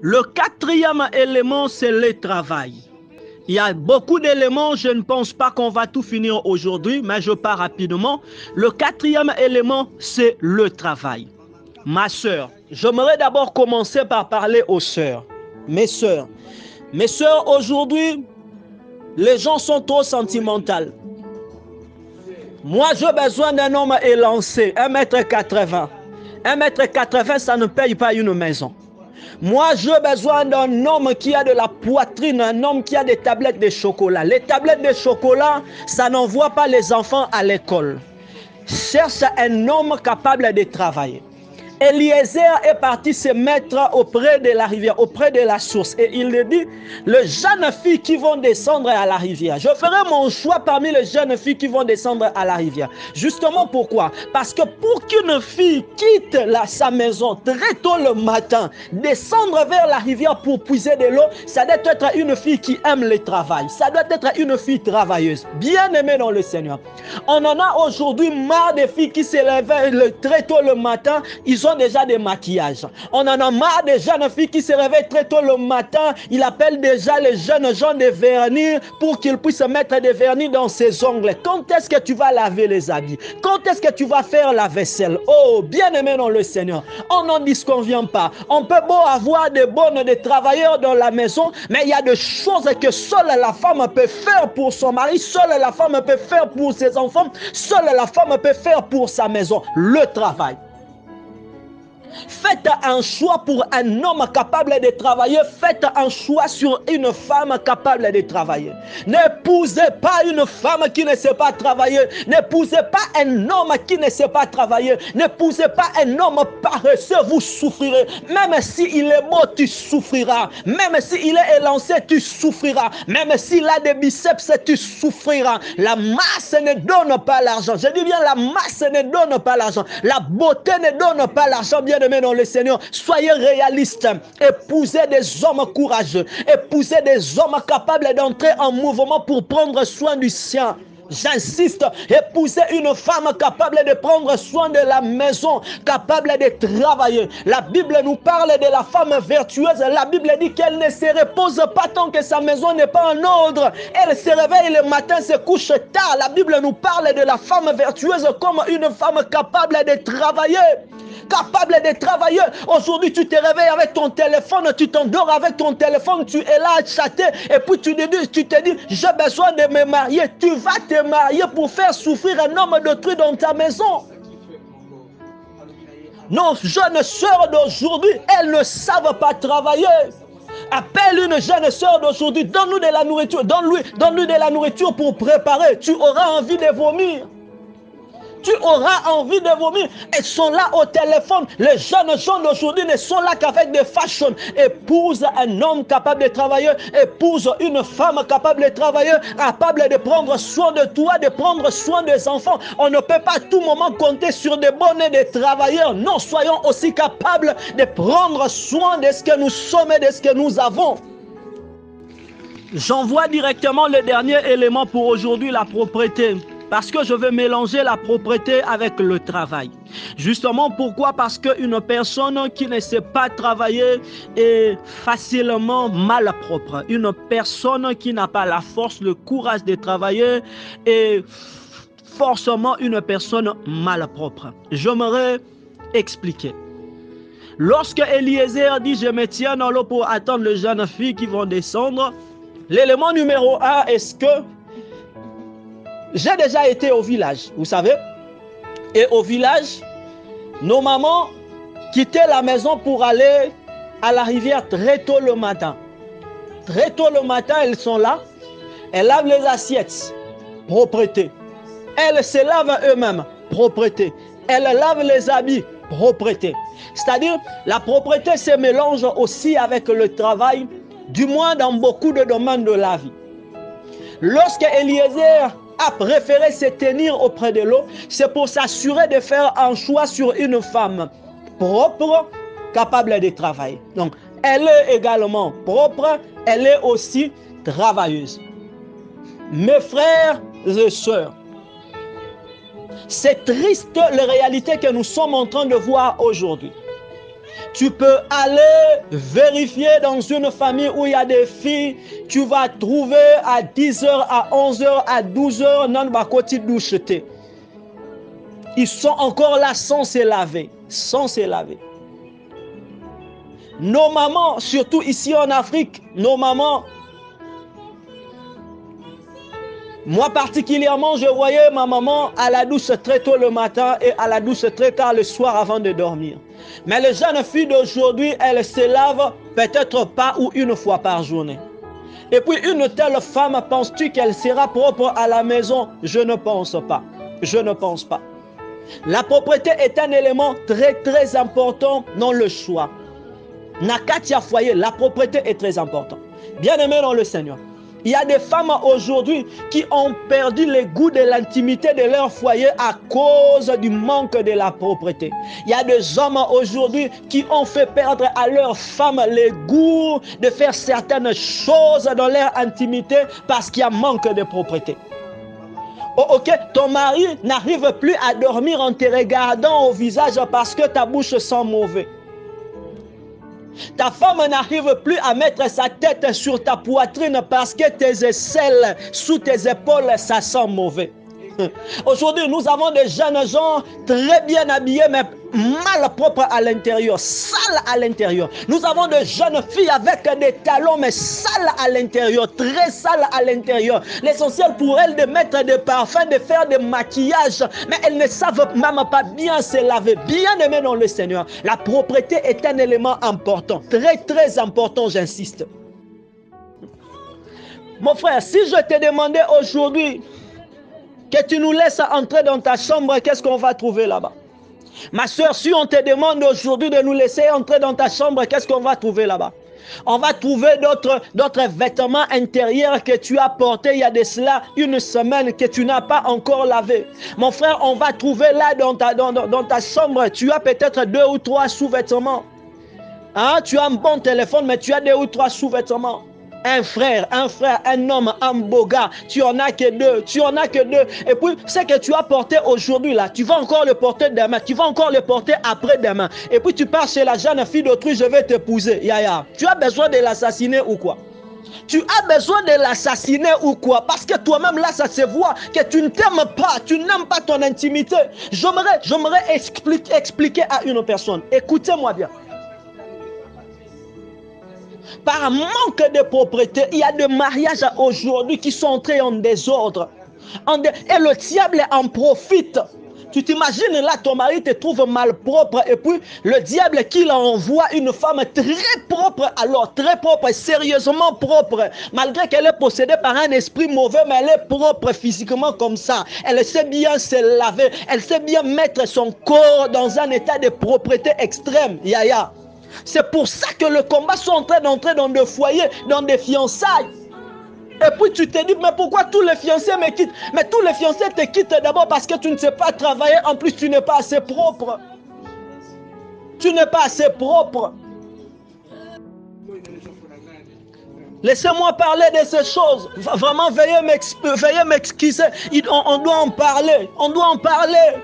Le quatrième élément, c'est le travail. Il y a beaucoup d'éléments, je ne pense pas qu'on va tout finir aujourd'hui, mais je pars rapidement. Le quatrième élément, c'est le travail. Ma sœur, j'aimerais d'abord commencer par parler aux sœurs. Mes sœurs, aujourd'hui, les gens sont trop sentimentaux. Moi, j'ai besoin d'un homme élancé, 1,80 m. 1,80 m, ça ne paye pas une maison. Moi, j'ai besoin d'un homme qui a de la poitrine, un homme qui a des tablettes de chocolat. Les tablettes de chocolat, ça n'envoie pas les enfants à l'école. Cherche un homme capable de travailler. Eliezer est parti se mettre auprès de la rivière, auprès de la source. Et il lui dit, les jeunes filles qui vont descendre à la rivière, je ferai mon choix parmi les jeunes filles qui vont descendre à la rivière. Justement pourquoi? Parce que pour qu'une fille quitte sa maison très tôt le matin, descendre vers la rivière pour puiser de l'eau, ça doit être une fille qui aime le travail. Ça doit être une fille travailleuse, bien aimée dans le Seigneur. On en a aujourd'hui marre des filles qui se lèvent très tôt le matin, ils ont déjà des maquillages. On en a marre des jeunes filles qui se réveillent très tôt le matin, ils appellent déjà les jeunes gens de vernis pour qu'ils puissent mettre des vernis dans ses ongles. Quand est-ce que tu vas laver les habits? Quand est-ce que tu vas faire la vaisselle? Oh, bien aimé dans le Seigneur, on n'en disconvient pas. On peut beau avoir des bonnes, des travailleurs dans la maison, mais il y a des choses que seule la femme peut faire pour son mari, seule la femme peut faire pour ses enfants, seule la femme peut faire pour sa maison, le travail. Faites un choix pour un homme capable de travailler. Faites un choix sur une femme capable de travailler. N'épousez pas une femme qui ne sait pas travailler. N'épousez pas un homme qui ne sait pas travailler. N'épousez pas un homme paresseux, vous souffrirez. Même s'il est beau, tu souffriras. Même s'il est élancé, tu souffriras. Même s'il a des biceps, tu souffriras. La masse ne donne pas l'argent. Je dis bien, la masse ne donne pas l'argent. La beauté ne donne pas l'argent, bien aimé dans le Seigneur. Soyez réalistes. Épousez des hommes courageux. Épousez des hommes capables d'entrer en mouvement pour prendre soin du sien. J'insiste, épousez une femme capable de prendre soin de la maison, capable de travailler. La Bible nous parle de la femme vertueuse. La Bible dit qu'elle ne se repose pas tant que sa maison n'est pas en ordre. Elle se réveille le matin, se couche tard. La Bible nous parle de la femme vertueuse comme une femme capable de travailler. Capable de travailler. Aujourd'hui, tu te réveilles avec ton téléphone, tu t'endors avec ton téléphone, tu es là à chatter et puis tu te dis, j'ai besoin de me marier. Tu vas te marier pour faire souffrir un homme d'autrui dans ta maison. Nos jeunes sœurs d'aujourd'hui, elles ne savent pas travailler. Appelle une jeune sœur d'aujourd'hui, donne-nous de la nourriture, donne-lui de la nourriture pour préparer. Tu auras envie de vomir. Tu auras envie de vomir. Elles sont là au téléphone. Les jeunes gens d'aujourd'hui ne sont là qu'avec des fashions. Épouse un homme capable de travailler. Épouse une femme capable de travailler, capable de prendre soin de toi, de prendre soin des enfants. On ne peut pas à tout moment compter sur des bonnes et des travailleurs. Non, soyons aussi capables de prendre soin de ce que nous sommes et de ce que nous avons. J'envoie directement le dernier élément pour aujourd'hui, la propreté. Parce que je veux mélanger la propreté avec le travail. Justement, pourquoi? Parce qu'une personne qui ne sait pas travailler est facilement malpropre. Une personne qui n'a pas la force, le courage de travailler est forcément une personne malpropre. J'aimerais expliquer. Lorsque Eliezer dit « Je me tiens dans l'eau pour attendre les jeunes filles qui vont descendre », l'élément numéro 1 est que j'ai déjà été au village, vous savez. Et au village, nos mamans quittaient la maison pour aller à la rivière très tôt le matin. Très tôt le matin, elles sont là. Elles lavent les assiettes, propreté. Elles se lavent eux-mêmes, propreté. Elles lavent les habits, propreté. C'est-à-dire, la propreté se mélange aussi avec le travail, du moins dans beaucoup de domaines de la vie. Lorsque Eliezer a préféré se tenir auprès de l'eau, c'est pour s'assurer de faire un choix sur une femme propre, capable de travailler. Donc, elle est également propre, elle est aussi travailleuse. Mes frères et sœurs, c'est triste la réalité que nous sommes en train de voir aujourd'hui. Tu peux aller vérifier dans une famille où il y a des filles, tu vas trouver à 10h, à 11h, à 12h, non, bah, côté douche. Ils sont encore là sans se laver, sans se laver. Nos mamans, surtout ici en Afrique, nos mamans, moi particulièrement, je voyais ma maman à la douche très tôt le matin et à la douche très tard le soir avant de dormir. Mais les jeunes filles d'aujourd'hui, elles se lavent peut-être pas ou une fois par journée. Et puis une telle femme, penses-tu qu'elle sera propre à la maison? Je ne pense pas. Je ne pense pas. La propreté est un élément très très important dans le choix. Nakatia foyer, la propreté est très importante. Bien-aimés dans le Seigneur, il y a des femmes aujourd'hui qui ont perdu le goût de l'intimité de leur foyer à cause du manque de la propreté. Il y a des hommes aujourd'hui qui ont fait perdre à leurs femmes le goût de faire certaines choses dans leur intimité parce qu'il y a manque de propreté. Oh, ok, ton mari n'arrive plus à dormir en te regardant au visage parce que ta bouche sent mauvais. Ta femme n'arrive plus à mettre sa tête sur ta poitrine parce que tes aisselles sous tes épaules, ça sent mauvais. Aujourd'hui, nous avons des jeunes gens très bien habillés, mais mal propres à l'intérieur, sales à l'intérieur. Nous avons des jeunes filles avec des talons, mais sales à l'intérieur, très sales à l'intérieur. L'essentiel pour elles de mettre des parfums, de faire des maquillages, mais elles ne savent même pas bien se laver. Bien aimé dans le Seigneur, la propreté est un élément important, très très important, j'insiste. Mon frère, si je te demandais aujourd'hui que tu nous laisses entrer dans ta chambre, qu'est-ce qu'on va trouver là-bas? Ma soeur, si on te demande aujourd'hui de nous laisser entrer dans ta chambre, qu'est-ce qu'on va trouver là-bas? On va trouver d'autres vêtements intérieurs que tu as portés il y a de cela une semaine que tu n'as pas encore lavé. Mon frère, on va trouver là dans ta chambre, tu as peut-être 2 ou 3 sous-vêtements. Hein? Tu as un bon téléphone, mais tu as 2 ou 3 sous-vêtements. Un frère, un homme, un beau gars, tu en as que 2, tu en as que 2. Et puis, ce que tu as porté aujourd'hui là, tu vas encore le porter demain, tu vas encore le porter après-demain. Et puis, tu pars chez la jeune fille d'autrui, je vais t'épouser. Yaya, tu as besoin de l'assassiner ou quoi? Tu as besoin de l'assassiner ou quoi? Parce que toi-même là, ça se voit que tu ne t'aimes pas, tu n'aimes pas ton intimité. J'aimerais expliquer à une personne. Écoutez-moi bien. Par manque de propreté, il y a des mariages aujourd'hui qui sont entrés en désordre. Et le diable en profite. Tu t'imagines là, ton mari te trouve malpropre et puis le diable qui envoie une femme très propre, alors très propre, sérieusement propre, malgré qu'elle est possédée par un esprit mauvais, mais elle est propre physiquement comme ça. Elle sait bien se laver, elle sait bien mettre son corps dans un état de propreté extrême. Yaya. C'est pour ça que le combat sont en train d'entrer dans des foyers, dans des fiançailles. Et puis tu te dis, mais pourquoi tous les fiancés me quittent? Mais tous les fiancés te quittent d'abord parce que tu ne sais pas travailler. En plus, tu n'es pas assez propre. Tu n'es pas assez propre. Laissez-moi parler de ces choses. Vraiment, veuillez m'excuser. On doit en parler. On doit en parler.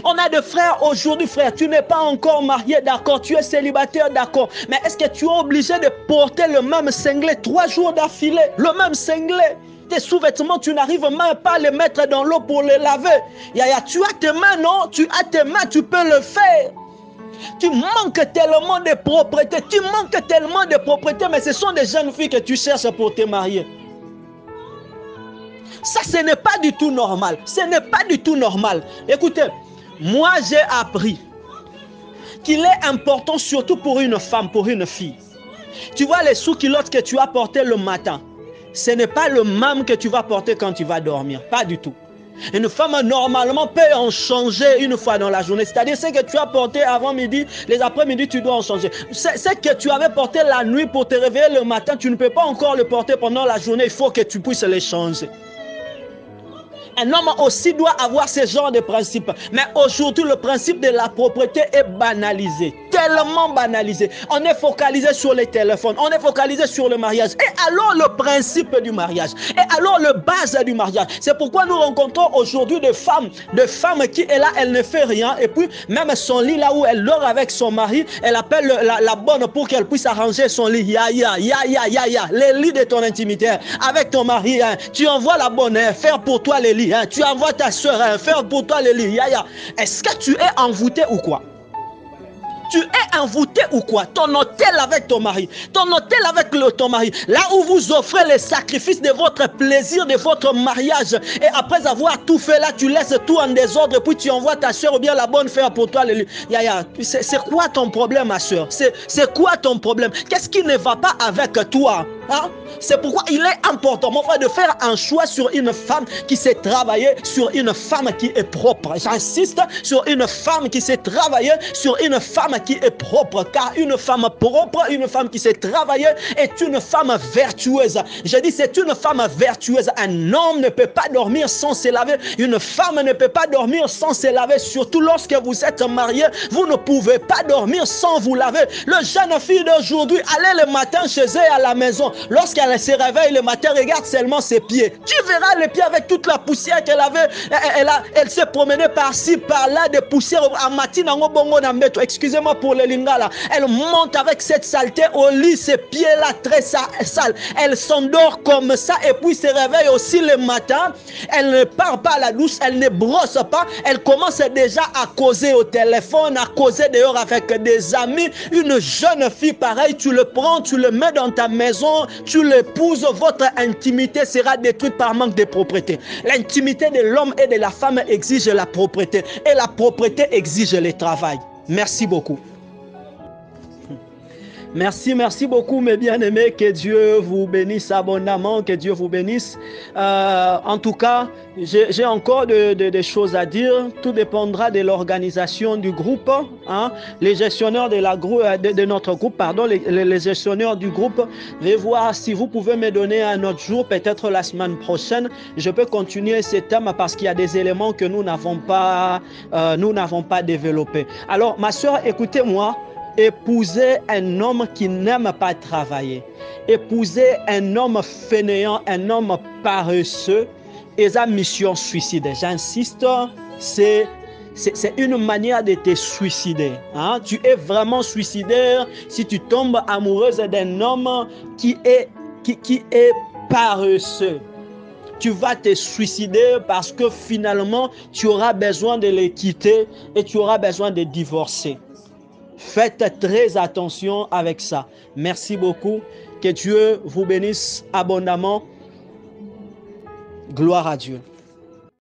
On a des frères aujourd'hui, frère, tu n'es pas encore marié, d'accord, tu es célibataire, d'accord, mais est-ce que tu es obligé de porter le même singlet 3 jours d'affilée, le même singlet? Tes sous-vêtements, tu n'arrives même pas à les mettre dans l'eau pour les laver. Yaya, tu as tes mains, non? Tu as tes mains, tu peux le faire. Tu manques tellement de propreté, mais ce sont des jeunes filles que tu cherches pour te marier. Ça, ce n'est pas du tout normal. Ce n'est pas du tout normal. Écoutez, moi, j'ai appris qu'il est important, surtout pour une femme, pour une fille. Tu vois les sous-culottes que tu as portées le matin, ce n'est pas le même que tu vas porter quand tu vas dormir. Pas du tout. Une femme, normalement, peut en changer une fois dans la journée. C'est-à-dire, ce que tu as porté avant midi, les après-midi, tu dois en changer. Ce que tu avais porté la nuit pour te réveiller le matin, tu ne peux pas encore le porter pendant la journée. Il faut que tu puisses les changer. Un homme aussi doit avoir ce genre de principe. Mais aujourd'hui, le principe de la propriété est banalisé. Tellement banalisé. On est focalisé sur les téléphones. On est focalisé sur le mariage. Et alors le principe du mariage. Et alors le base du mariage. C'est pourquoi nous rencontrons aujourd'hui des femmes qui est là, elle ne fait rien. Et puis, même son lit, là où elle dort avec son mari, elle appelle la bonne pour qu'elle puisse arranger son lit. Ya, les lits de ton intimité. Avec ton mari, hein. Tu envoies la bonne, hein, faire pour toi les lits. Hein. Tu envoies ta soeur, hein, faire pour toi les lits. Est-ce que tu es envoûté ou quoi? Tu es envoûté ou quoi? Ton hôtel avec ton mari, ton hôtel avec ton mari, là où vous offrez les sacrifices de votre plaisir, de votre mariage, et après avoir tout fait là, tu laisses tout en désordre, puis tu envoies ta soeur ou bien la bonne faire pour toi. C'est quoi ton problème, ma soeur? C'est quoi ton problème? Qu'est-ce qui ne va pas avec toi? Hein? C'est pourquoi il est important, mon frère, de faire un choix sur une femme qui sait travailler, sur une femme qui est propre. J'insiste sur une femme qui sait travailler, sur une femme qui est propre. Car une femme propre, une femme qui sait travailler est une femme vertueuse. Je dis c'est une femme vertueuse. Un homme ne peut pas dormir sans se laver. Une femme ne peut pas dormir sans se laver. Surtout lorsque vous êtes marié, vous ne pouvez pas dormir sans vous laver. Le jeune fille d'aujourd'hui, allez le matin chez elle à la maison. Lorsqu'elle se réveille le matin, regarde seulement ses pieds. Tu verras les pieds avec toute la poussière qu'elle avait. Elle s'est promenée par-ci, par-là, de poussière. Excusez-moi pour les lingala. Elle monte avec cette saleté au lit, ses pieds-là très sales. Elle s'endort comme ça et puis se réveille aussi le matin. Elle ne part pas à la douche, elle ne brosse pas. Elle commence déjà à causer au téléphone, à causer dehors avec des amis. Une jeune fille pareille, tu le prends, tu le mets dans ta maison, tu l'épouses, votre intimité sera détruite par manque de propriété. L'intimité de l'homme et de la femme exige la propriété et la propriété exige le travail. Merci beaucoup. Merci beaucoup mes bien-aimés, que Dieu vous bénisse abondamment, que Dieu vous bénisse. En tout cas, j'ai encore des choses à dire, tout dépendra de l'organisation du groupe. Hein. Les gestionnaires de notre groupe, pardon, les gestionnaires du groupe, vais voir si vous pouvez me donner un autre jour, peut-être la semaine prochaine, je peux continuer ce thème parce qu'il y a des éléments que nous n'avons pas développés. Alors ma soeur, écoutez-moi. Épouser un homme qui n'aime pas travailler, épouser un homme fainéant, un homme paresseux, et sa mission suicide. J'insiste, c'est une manière de te suicider. Hein? Tu es vraiment suicidaire si tu tombes amoureuse d'un homme qui est paresseux. Tu vas te suicider parce que finalement, tu auras besoin de le quitter et tu auras besoin de divorcer. Faites très attention avec ça. Merci beaucoup. Que Dieu vous bénisse abondamment. Gloire à Dieu.